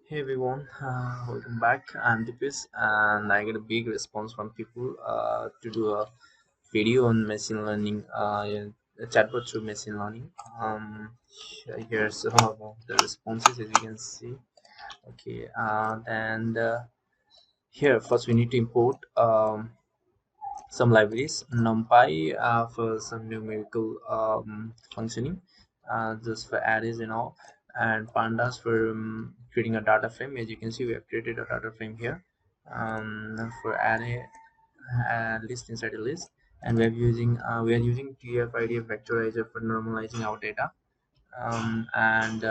Hey everyone, welcome back. I'm Dipesh, and I get a big response from people to do a video on machine learning, yeah, a chatbot through machine learning. Here's some of the responses as you can see. Okay, and here first we need to import some libraries, numpy for some numerical functioning, just for arrays and all, and pandas for creating a data frame. As you can see, we have created a data frame here for array list inside a list, and we are using TF-IDF vectorizer for normalizing our data, and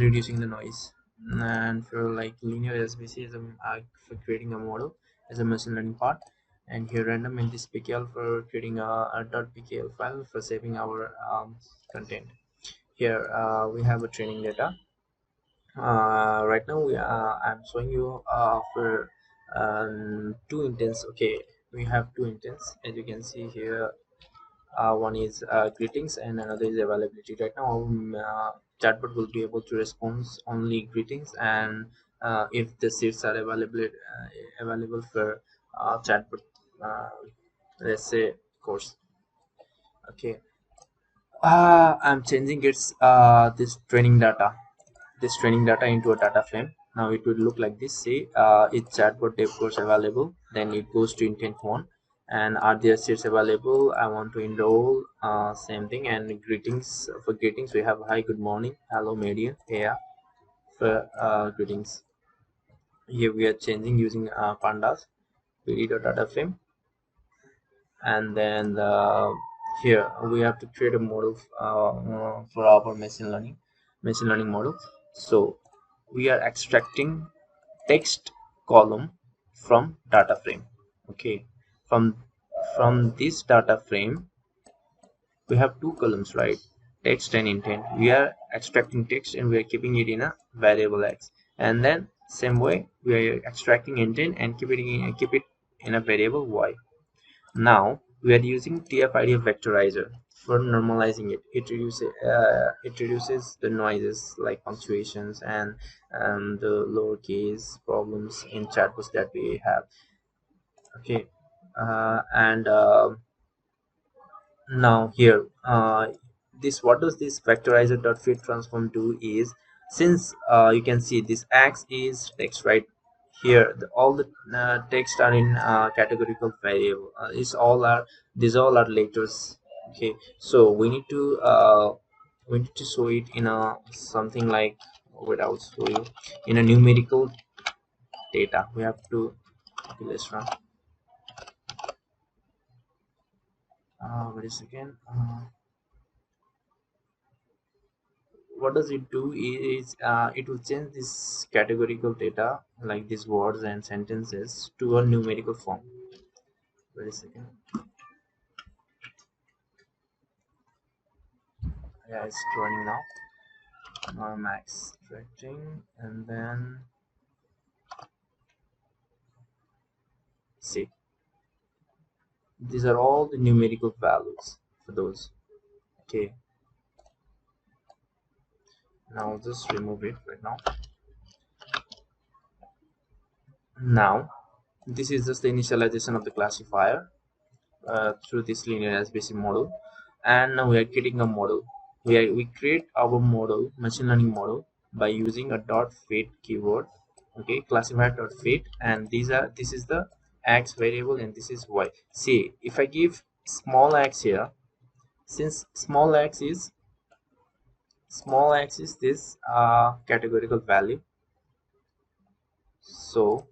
reducing the noise, and for like linear SBC is for creating a model as a machine learning part, and here random in this pkl for creating a .pkl file for saving our content. Here we have a training data. Right now I'm showing you for two intents. Okay, we have two intents as you can see here. One is greetings and another is availability. Right now chatbot will be able to respond only greetings, and if the seats are available for chatbot, uh, let's say course. Okay, I'm changing this training data into a data frame. Now it would look like this. Say it's chatbot dev course available, then it goes to intent one, and are there seats available? I want to enroll. Same thing. And greetings, for greetings we have hi, good morning, hello, media, yeah. For greetings, here we are changing using pandas. We read a data frame, and then here we have to create a model for our machine learning model. So we are extracting text column from data frame. Okay, from this data frame we have two columns, right? Text and intent. We are extracting text and we are keeping it in a variable x, and then same way we are extracting intent and keep it in a variable y. Now we are using TF-IDF vectorizer for normalizing it. It reduces the noises like punctuations and the lowercase problems in chatbots that we have. Okay, and now here this what does this vectorizer dot fit transform do is, since you can see this x is text, right? Here all the text are in categorical variable. These all are letters. Okay, so we need to show it in a something like, without show you in a numerical data. We have to, okay, let's run. Wait a second. What does it do is it will change this categorical data like these words and sentences to a numerical form. Wait a second. Yeah, it's running now. Now I'm extracting, and then see, these are all the numerical values for those. Okay, now just remove it right now. Now this is just the initialization of the classifier through this linear SBC model, and now we are creating a model. We create our model, machine learning model, by using a dot fit keyword. Okay, classifier dot fit, and this is the x variable and this is y. See, if I give small x here, since small x is this categorical value, so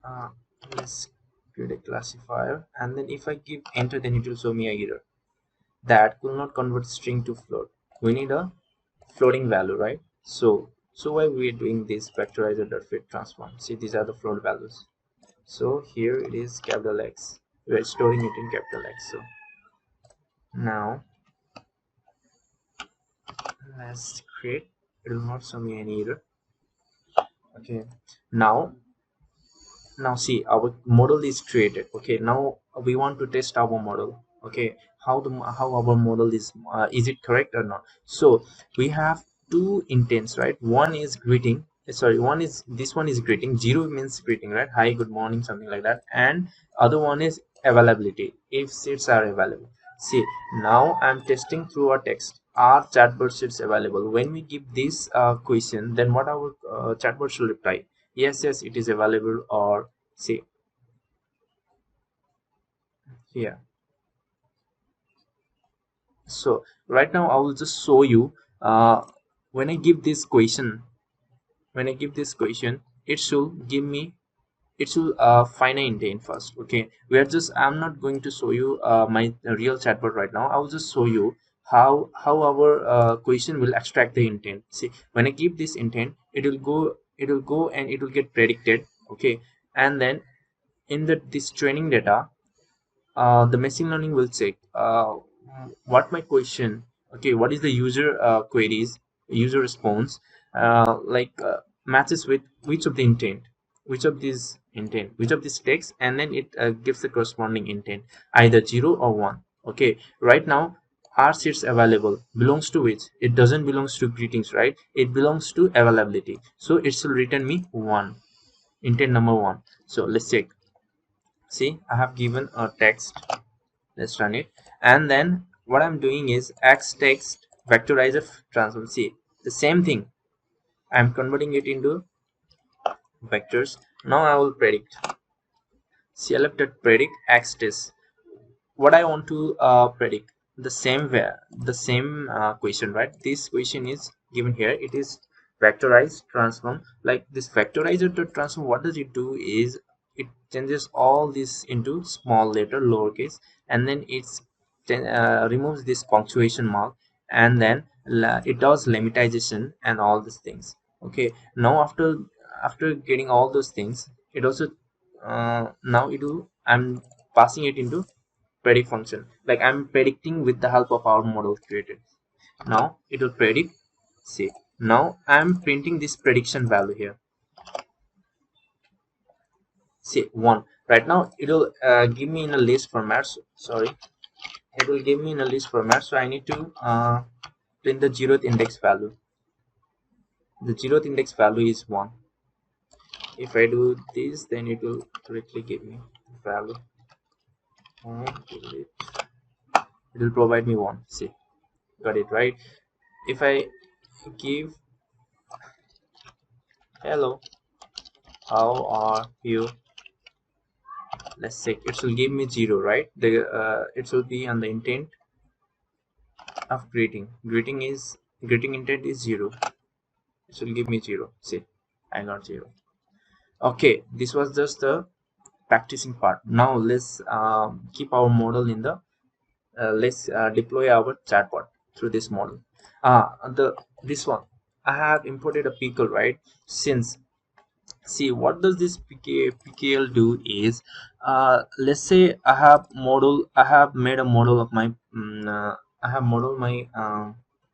uh, let's create a classifier, and then if I give enter, then it will show me a error that could not convert string to float. We need a floating value, right? So why we are doing this vectorizer dot fit transform. See, these are the float values. So here it is capital X. We are storing it in capital X. So now let's create. It will not show me any error. Okay. Now see, our model is created. Okay, now we want to test our model. Okay, how our model is it correct or not? So we have two intents, right? One is greeting, sorry, one is, this one is greeting. Zero means greeting, right? Hi, good morning, something like that. And other one is availability, if seats are available. See, now I'm testing through a text, are chatbot seats available? When we give this question, then what our chatbot should reply? Yes, yes, it is available. Or see here. So right now I will just show you, when I give this question, when I give this question, it should give me, it should find an intent first. Okay, we are just, I'm not going to show you my real chatbot right now. I will just show you how our question will extract the intent. See, when I give this intent, it will go and it will get predicted. Okay, and then in the this training data, the machine learning will check what my question, okay, what is the user queries, user response, matches with which of the intent, which of these intent, which of these text, and then it gives the corresponding intent, either 0 or 1. Okay, right now are seats available belongs to which? It doesn't belongs to greetings, right? It belongs to availability, so it will return me 1, intent number 1. So let's check. See, I have given a text. Let's run it. And then what I'm doing is x text vectorizer transform. See, the same thing, I'm converting it into vectors. Now I will predict. See, I left it predict x test. What I want to predict, the same way, the same question, right? This question is given here. It is vectorized transform. Like this vectorizer to transform, what does it do is it changes all this into small letter lowercase, and then it's removes this punctuation mark, and then it does lemmatization and all these things. Okay, now after getting all those things, it also now it will, I'm passing it into predict function, like I'm predicting with the help of our model created. Now it will predict. See, now I'm printing this prediction value here. See, 1. Right now it will give me in a list format. Sorry, it will give me in a list format, so I need to print the zeroth index value. The zeroth index value is 1. If I do this, then it will correctly give me value. It will provide me 1. See, got it, right? If I give hello, how are you, let's say, it will give me 0, right? The it will be on the intent of greeting. Greeting intent is 0. It will give me 0. See, I got 0. Okay, this was just the practicing part. Now let's keep our model in the let's deploy our chatbot through this model. The this one, I have imported a pickle, right? Since, see, what does this PKL do is, let's say I have made a model of my I have modeled my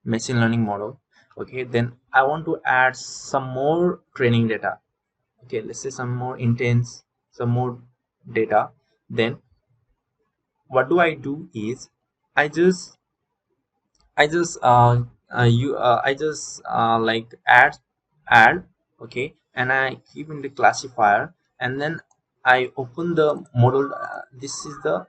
machine learning model. Okay, then I want to add some more training data. Okay, let's say some more intense, some more data. Then what do I do is, I just I just you I just like add, okay, and I keep in the classifier, and then I open the model. This is the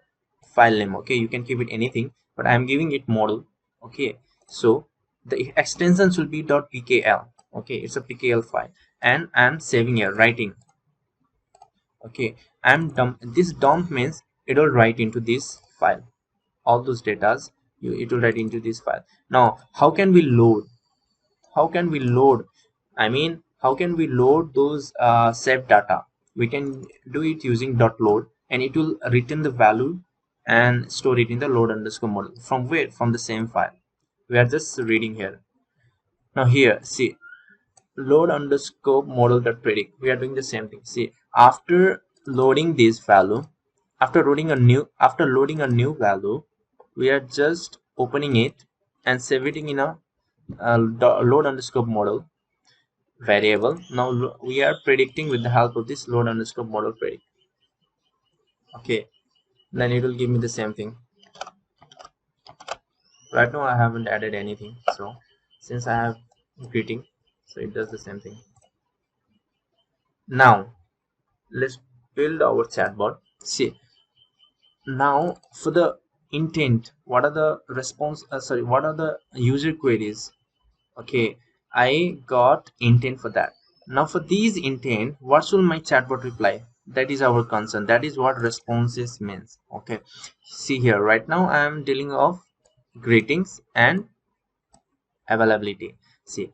file name. Okay, you can keep it anything, but I'm giving it model. Okay, so the extension should be .pkl. Okay, it's a pkl file, and I'm saving here, writing. Okay, I'm dump. This dump means it will write into this file all those datas. It will write into this file. Now how can we load, how can we load I mean how can we load those saved data? We can do it using .load, and it will return the value and store it in the load underscore model. From where? From the same file. We are just reading here. Now here, see, load underscore model dot predict, we are doing the same thing. See, after loading this value, after loading a new value, we are just opening it and saving it in a load underscore model variable. Now we are predicting with the help of this load underscore model predict. Okay, then it will give me the same thing. Right now I haven't added anything, so since I have greeting, so it does the same thing. Now let's build our chatbot. See, now for the intent, what are the response sorry, what are the user queries? Okay, I got intent for that. Now for these intent, what should my chatbot reply? That is our concern. That is what responses means. Okay, see here, right now I am dealing of greetings and availability. See,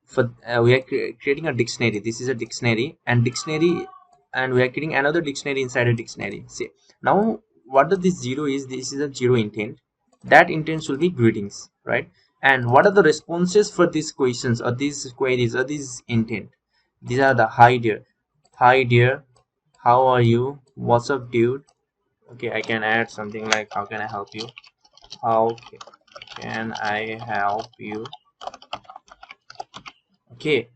for we are creating a dictionary. This is a dictionary, and we are creating another dictionary inside a dictionary. See, now what does this zero is? This is a zero intent. That intent should be greetings, right? And what are the responses for these questions or these queries or these intent? These are the hi dear, how are you, what's up dude. Okay, I can add something like how can I help you, how can I help you. Okay,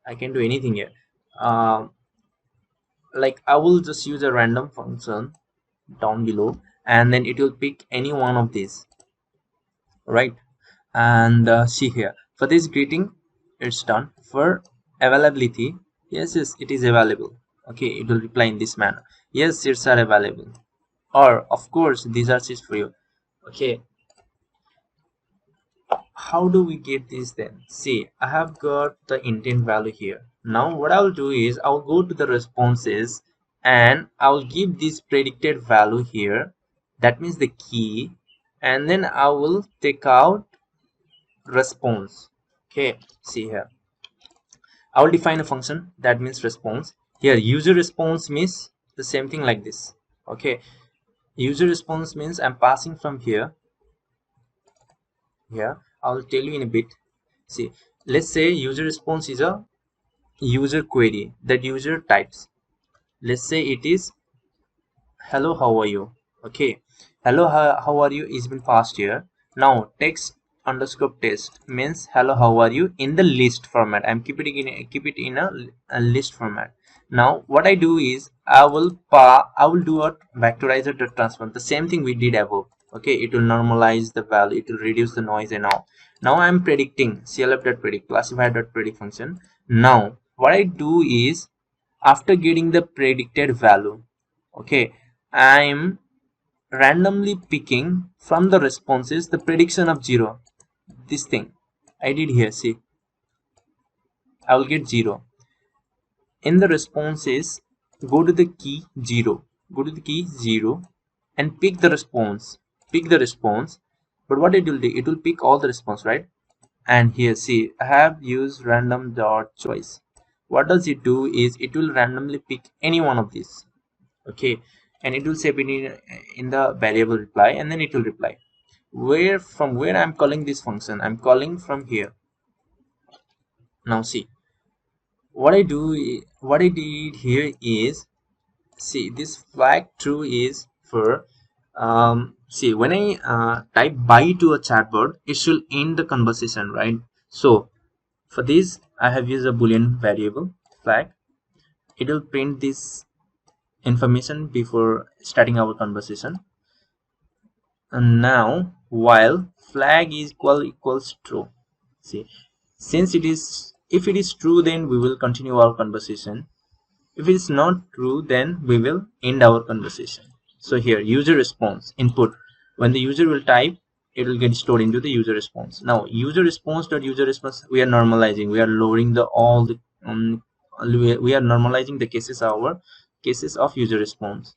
I can do anything here. um like I will just use a random function down below, and then it will pick any one of these, right? And see here, for this greeting it's done. For availability, yes, it is available. Okay, it will reply in this manner, yes, seats are available, or of course these are seats for you. Okay, how do we get this then? See, I have got the intent value here. Now what I'll do is I'll go to the responses, and I'll give this predicted value here, that means the key, and then I will take out response. Okay, see here, I will define a function that means response. Here user response means the same thing like this. Okay, user response means I'm passing from here. I'll tell you in a bit. See, let's say user response is a user query that user types. Let's say it is hello, how are you. Okay, hello, how are you is been passed here. Now text underscore test means hello, how are you in the list format. I'm keep it in a list format. Now what I do is I will do a vectorizer to transform, the same thing we did above. Okay, it will normalize the value, it will reduce the noise and all. Now I'm predicting clf.predict classifier.predict function. Now what I do is, after getting the predicted value, okay, I'm randomly picking from the responses the prediction of 0. This thing I did here, see, I will get 0. In the responses, go to the key 0. Go to the key 0 and pick the response. Pick the response. But what it will do, it will pick all the response, right? And here, see, I have used random dot choice. What does it do is it will randomly pick any one of these. Okay, and it will save it in the variable reply, and then it will reply. Where I'm calling this function, I'm calling from here. Now see, what I did here is, see, this flag true is for see, when I type bye to a chatbot, it should end the conversation, right? So for this I have used a boolean variable flag. It will print this information before starting our conversation. And now while flag is equals true, see, since it is, if it is true, then we will continue our conversation. If it is not true, then we will end our conversation. So here user response input, when the user will type, it will get stored into the user response. Now user response dot user response, we are normalizing, we are lowering the all the we are normalizing the cases of user response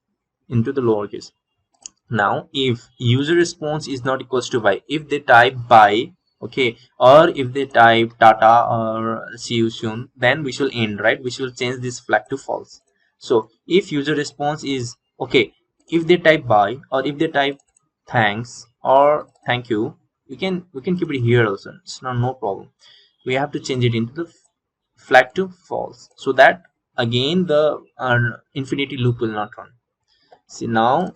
into the lowercase. Now if user response is not equals to by, if they type by, okay, or if they type tata or see you soon, then we should end, right? We should change this flag to false. So if user response is okay, if they type by or if they type thanks or thank you, we can keep it here also, it's not no problem. We have to change it into the flag to false, so that again the infinity loop will not run. See, now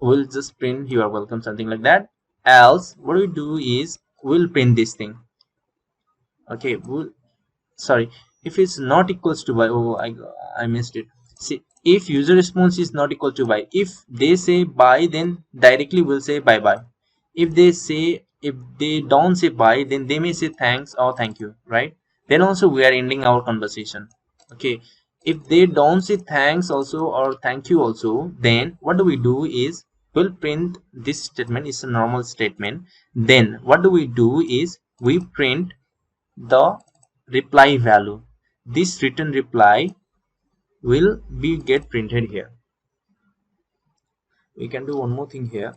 we'll just print you are welcome, something like that. Else what we do is we'll print this thing. Okay, sorry, if it's not equals to by, oh, I missed it. See, if user response is not equal to by, if they say bye, then directly we'll say bye bye. If they don't say bye, then they may say thanks or thank you, right? Then also we are ending our conversation. Okay, If they don't say thanks also or thank you also, then what do we do is we'll print this statement is a normal statement. Then what do we do is we print the reply value. This return reply will be get printed here. We can do one more thing here.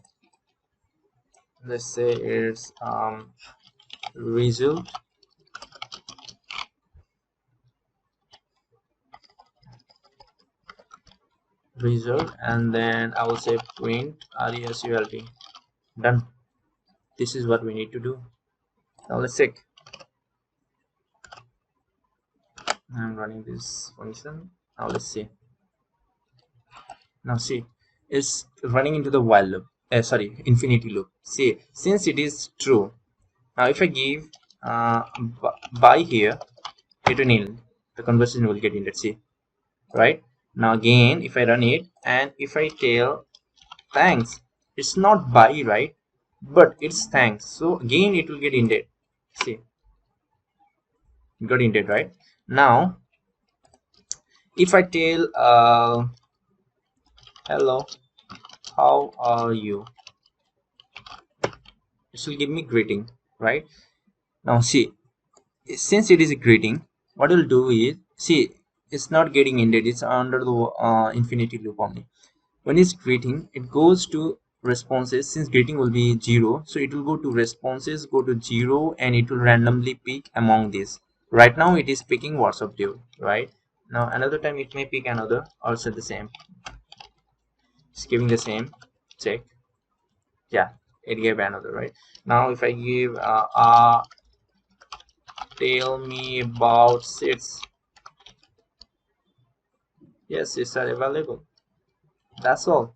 Let's say it's result and then I will say print result. Done. This is what we need to do. Now let's check. I'm running this function. Now let's see. Now see, it's running into the while loop. Sorry, infinity loop. See, since it is true. Now if I give by here, it will nil. The conversation will get ended. See, right? Now again, if I run it and if I tell thanks, it's not by, right? But it's thanks. So again, it will get ended. See, it got ended, right? Now if I tell hello, how are you? It will give me greeting, right? Now see, since it is a greeting, what we'll do is, see, it's not getting ended, it's under the infinity loop only. When it's greeting, it goes to responses. Since greeting will be 0, so it will go to responses, go to 0, and it will randomly pick among these. Right now it is picking WhatsApp dude, right? Now another time it may pick another, also the same. It's giving the same. Check. Yeah, it gave another, right? Now if I give tell me about seats. Yes, seats are available. That's all.